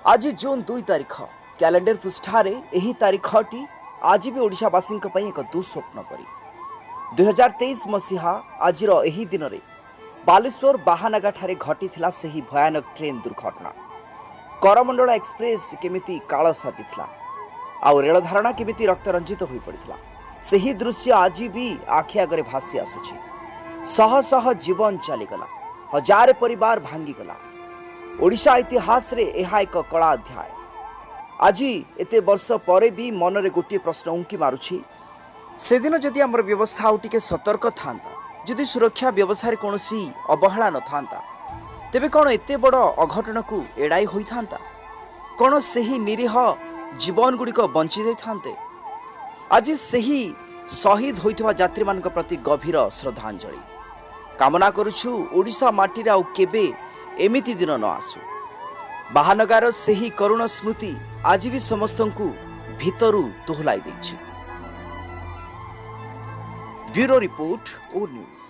आज जून 2 तारिख कैलेंडर पृष्ठारे यही तारिखटी आज भी ओडिशावासी एक दुस्वप्न परी 2023 मसीहा आज यही दिन में बालेश्वर बाहानगा ठारे घटी से भयानक ट्रेन दुर्घटना। करमंडल एक्सप्रेस केमिति काल साजी आउ रेल धारणा केमिति रक्त रंजित हो पड़ा से ही दृश्य आज भी आखि आगे भासी आसुछि। शह शह जीवन चलीगला, हजार परिवार भांगीगला। ओडिशा इतिहास रे यह एक कला अध्याय। आज एते वर्ष परे भी मनरे गोटे प्रश्न उंकी मारुछि, से दिन जदि आमर व्यवस्था आउ टिके सतर्क थांता, जदि सुरक्षा व्यवस्था कौन अवहेला न थांता, तेबे कौन एते बड़ अघटन को एड़ाई होई थांता? कौन सही निरीह जीवन गुड़िक बंची दे थांते? आज सही शहीद होइतवा यात्री मानक प्रति गभीर श्रद्धांजलि कामना करुछु। ओडिशा माटी आउ केबे एमिति दिन न आसु। बाहानगार सही करुण स्मृति आज भी समस्तंकु भितरु दोहलाई देछि। ब्यूरो रिपोर्ट, ओ न्यूज।